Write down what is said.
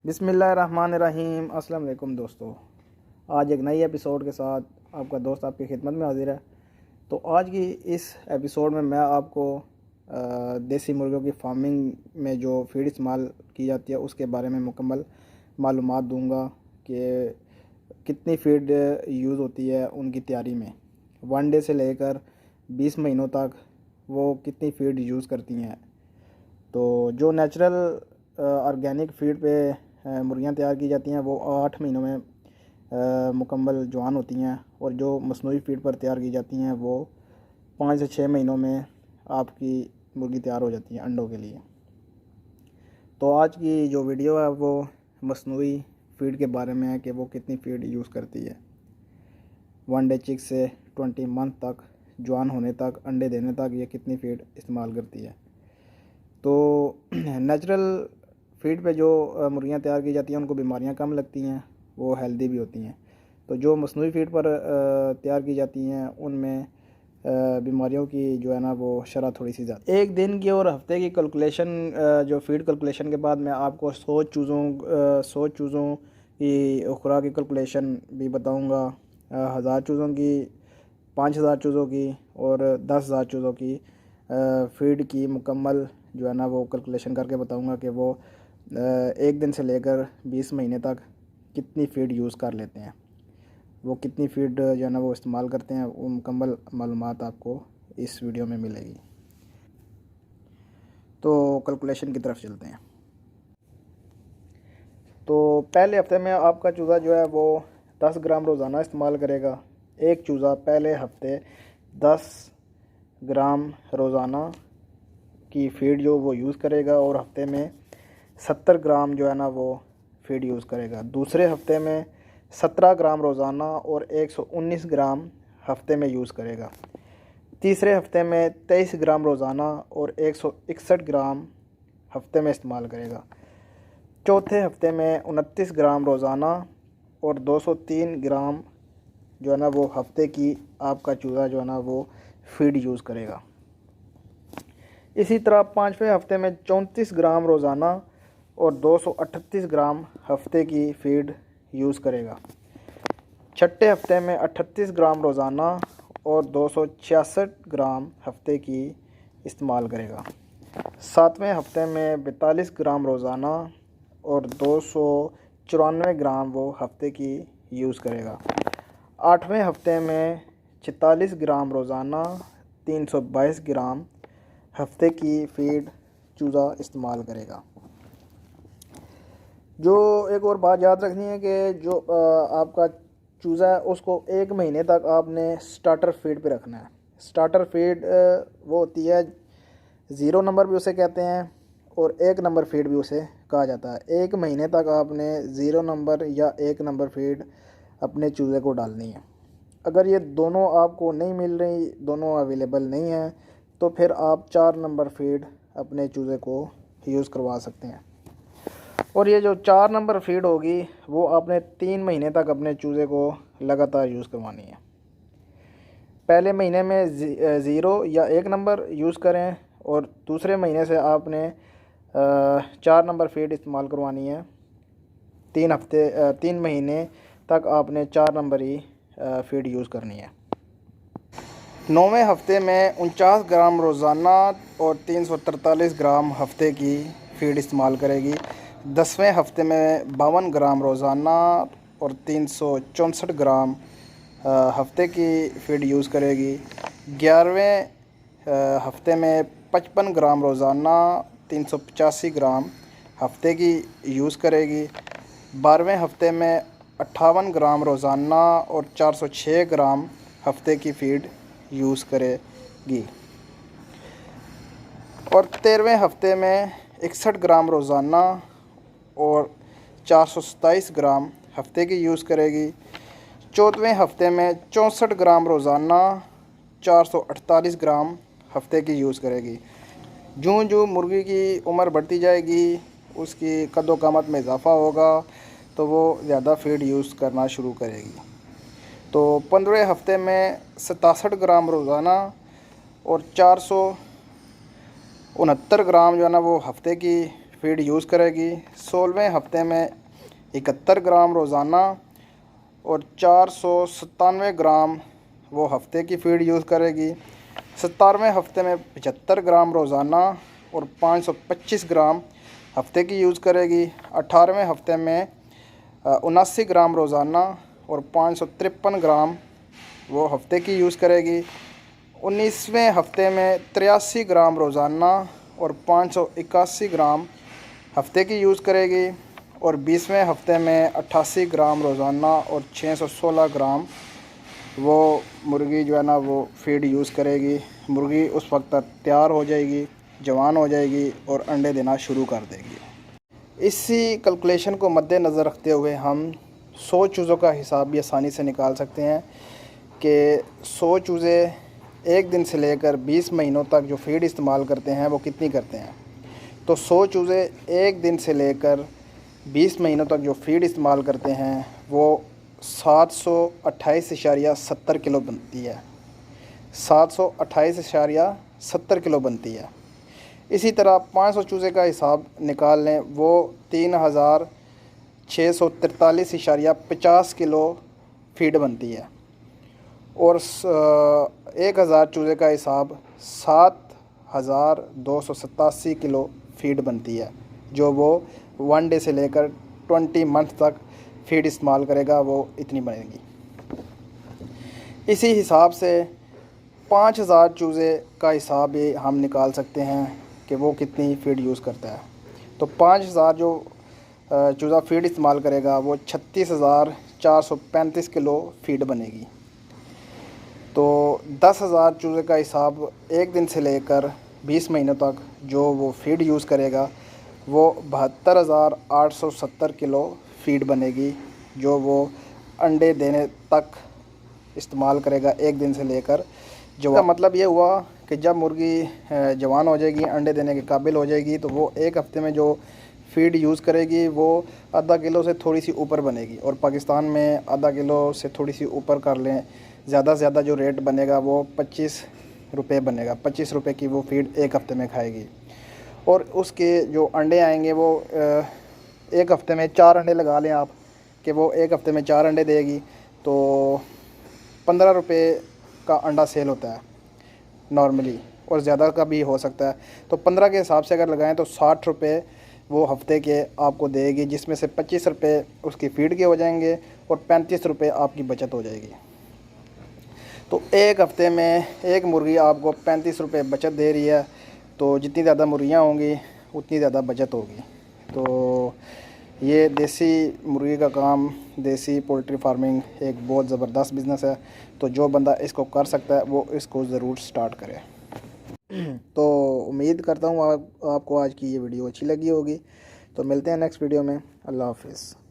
बिस्मिल्लाहिर्रहमानिर्रहीम। अस्सलाम वालेकुम दोस्तों, आज एक नई एपिसोड के साथ आपका दोस्त आपकी खिदमत में हाजिर है। तो आज की इस एपिसोड में मैं आपको देसी मुर्गियों की फार्मिंग में जो फीड इस्तेमाल की जाती है उसके बारे में मुकम्मल मालूमात दूंगा कि कितनी फीड यूज़ होती है उनकी तैयारी में। 1 डे से लेकर 20 महीनों तक वो कितनी फीड यूज़ करती हैं। तो जो नेचुरल ऑर्गेनिक फीड पे मुर्गियां तैयार की जाती हैं वो 8 महीनों में मुकम्मल जवान होती हैं, और जो मसनूई फीड पर तैयार की जाती हैं वो 5 से 6 महीनों में आपकी मुर्गी तैयार हो जाती है अंडों के लिए। तो आज की जो वीडियो है वो मसनूई फीड के बारे में है कि वो कितनी फीड यूज़ करती है। 1 डे चिक से 20 मंथ तक, जवान होने तक, अंडे देने तक ये कितनी फीड इस्तेमाल करती है। तो नेचुरल फीड पे जो मुर्गियां तैयार की जाती हैं उनको बीमारियां कम लगती हैं, वो हेल्दी भी होती हैं। तो जो मसनूई फीड पर तैयार की जाती हैं उनमें बीमारियों की जो है ना वो शरह थोड़ी सी ज़्यादा। एक दिन की और हफ्ते की कैलकुलेशन, जो फीड कैलकुलेशन के बाद मैं आपको 100 चूज़ों की खुराक की कैलकुलेशन भी बताऊंगा, 1000 चूज़ों की, 5000 चूज़ों की और 10,000 चूज़ों की फीड की मुकम्मल जो है ना वो कैलकुलेशन करके बताऊंगा कि वो एक दिन से लेकर 20 महीने तक कितनी फ़ीड यूज़ कर लेते हैं, वो कितनी फ़ीड जो है ना वो इस्तेमाल करते हैं। वो मुकम्मल मालूमात आपको इस वीडियो में मिलेगी। तो कैलकुलेशन की तरफ चलते हैं। तो पहले हफ्ते में आपका चूज़ा जो है वो 10 ग्राम रोज़ाना इस्तेमाल करेगा। एक चूज़ा पहले हफ्ते 10 ग्राम रोज़ाना की फ़ीड जो वो यूज़ करेगा, और हफ्ते में 70 ग्राम जो है ना वो फीड यूज़ करेगा। दूसरे हफ्ते में 17 ग्राम रोज़ाना और 119 ग्राम हफ्ते में यूज़ करेगा। तीसरे हफ्ते में 23 ग्राम रोज़ाना और 161 ग्राम हफ्ते में इस्तेमाल करेगा। चौथे हफ्ते में 29 ग्राम रोज़ाना और 203 ग्राम जो है ना वो हफ्ते की आपका चूज़ा जो है ना वो फीड यूज़ करेगा। इसी तरह पाँचवें हफ्ते में 34 ग्राम रोज़ाना और 238 ग्राम हफ्ते की फीड यूज़ करेगा। छठे हफ्ते में 38 ग्राम रोज़ाना और 266 ग्राम हफ्ते की इस्तेमाल करेगा। सातवें हफ्ते में 42 ग्राम रोज़ाना और 294 ग्राम वो हफ्ते की यूज़ करेगा। आठवें हफ्ते में 46 ग्राम रोज़ाना, 322 ग्राम हफ्ते की फीड चूज़ा इस्तेमाल करेगा। जो एक और बात याद रखनी है कि जो आपका चूज़ा है उसको 1 महीने तक आपने स्टार्टर फीड पे रखना है। स्टार्टर फीड वो होती है, 0 नंबर भी उसे कहते हैं और 1 नंबर फीड भी उसे कहा जाता है। 1 महीने तक आपने 0 नंबर या 1 नंबर फीड अपने चूज़े को डालनी है। अगर ये दोनों आपको नहीं मिल रही, दोनों अवेलेबल नहीं हैं, तो फिर आप 4 नंबर फीड अपने चूज़े को यूज़ करवा सकते हैं। और ये जो 4 नंबर फीड होगी वो आपने 3 महीने तक अपने चूज़े को लगातार यूज़ करवानी है। पहले महीने में 0 या 1 नंबर यूज़ करें, और दूसरे महीने से आपने 4 नंबर फीड इस्तेमाल करवानी है। 3 महीने तक आपने 4 नंबर ही फीड यूज़ करनी है। 9वें हफ्ते में 49 ग्राम रोज़ाना और 343 ग्राम हफ्ते की फीड इस्तेमाल करेगी। 10वें हफ्ते में 52 ग्राम रोज़ाना और 364 ग्राम हफ्ते की फीड यूज़ करेगी। 11वें हफ्ते में 55 ग्राम रोज़ाना, 385 ग्राम हफ्ते की यूज़ करेगी। 12वें हफ्ते में 58 ग्राम रोज़ाना और 406 ग्राम हफ्ते की फीड यूज़ करेगी। और 13वें हफ्ते में 61 ग्राम रोज़ाना और 427 ग्राम हफ्ते की यूज़ करेगी। 14वें हफ्ते में 64 ग्राम रोज़ाना, 448 ग्राम हफ्ते की यूज़ करेगी। जूँ जूँ मुर्गी की उम्र बढ़ती जाएगी, उसकी कदो कामत में इजाफ़ा होगा, तो वो ज़्यादा फीड यूज़ करना शुरू करेगी। तो 15वें हफ्ते में 67 ग्राम रोज़ाना और 469 ग्राम जो है ना वो हफ्ते की फीड यूज़ करेगी। 16वें हफ्ते में 71 ग्राम रोज़ाना और 497 ग्राम वो हफ्ते की फ़ीड यूज़ करेगी। 17वें हफ्ते में 75 ग्राम रोज़ाना और 525 ग्राम हफ्ते की यूज़ करेगी। 18वें हफ्ते में 79 ग्राम रोज़ाना और 553 ग्राम वो हफ्ते की यूज़ करेगी। 19वें हफ्ते में 83 ग्राम रोज़ाना और 581 ग्राम हफ्ते की यूज़ करेगी। और 20वें हफ्ते में 88 ग्राम रोज़ाना और 616 ग्राम वो मुर्गी जो है ना वो फीड यूज़ करेगी। मुर्गी उस वक्त तक तैयार हो जाएगी, जवान हो जाएगी और अंडे देना शुरू कर देगी। इसी कैलकुलेशन को मद्देनज़र रखते हुए हम 100 चूज़ों का हिसाब भी आसानी से निकाल सकते हैं कि 100 चूज़े एक दिन से लेकर 20 महीनों तक जो फीड इस्तेमाल करते हैं वो कितनी करते हैं। तो 100 चूज़े एक दिन से लेकर 20 महीनों तक जो फीड इस्तेमाल करते हैं वो 728.70 किलो बनती है। 728.70 किलो बनती है। इसी तरह 500 चूज़े का हिसाब निकाल लें, वो 3643.50 किलो फीड बनती है। और 1000 चूज़े का हिसाब 7287 किलो फीड बनती है, जो वो 1 डे से लेकर 20 मंथ तक फीड इस्तेमाल करेगा, वो इतनी बनेगी। इसी हिसाब से 5000 चूज़े का हिसाब भी हम निकाल सकते हैं कि वो कितनी फीड यूज़ करता है। तो 5000 जो चूज़ा फीड इस्तेमाल करेगा वो 36,435 किलो फीड बनेगी। तो 10,000 चूज़े का हिसाब एक दिन से लेकर 20 महीनों तक जो वो फीड यूज़ करेगा वो 72,870 किलो फीड बनेगी, जो वो अंडे देने तक इस्तेमाल करेगा एक दिन से लेकर। जो का मतलब ये हुआ कि जब मुर्गी जवान हो जाएगी, अंडे देने के काबिल हो जाएगी, तो वो एक हफ़्ते में जो फीड यूज़ करेगी वो आधा किलो से थोड़ी सी ऊपर बनेगी। और पाकिस्तान में आधा किलो से थोड़ी सी ऊपर कर लें, ज़्यादा से ज़्यादा जो रेट बनेगा वो 25 रुपये बनेगा। 25 रुपये की वो फीड एक हफ़्ते में खाएगी। और उसके जो अंडे आएंगे वो एक हफ़्ते में 4 अंडे लगा लें आप कि वो एक हफ़्ते में 4 अंडे देगी, तो 15 रुपये का अंडा सेल होता है नॉर्मली, और ज़्यादा का भी हो सकता है। तो 15 के हिसाब से अगर लगाएं तो 60 रुपये वो हफ्ते के आपको देगी, जिसमें से 25 रुपये उसकी फ़ीड के हो जाएंगे और 35 रुपये आपकी बचत हो जाएगी। तो एक हफ़्ते में एक मुर्गी आपको 35 रुपये बचत दे रही है। तो जितनी ज़्यादा मुर्गियाँ होंगी उतनी ज़्यादा बचत होगी। तो ये देसी मुर्गी का काम, देसी पोल्ट्री फार्मिंग एक बहुत ज़बरदस्त बिज़नेस है। तो जो बंदा इसको कर सकता है वो इसको ज़रूर स्टार्ट करे। तो उम्मीद करता हूँ आपको आज की ये वीडियो अच्छी लगी होगी। तो मिलते हैं नेक्स्ट वीडियो में। अल्लाह हाफ़िज़।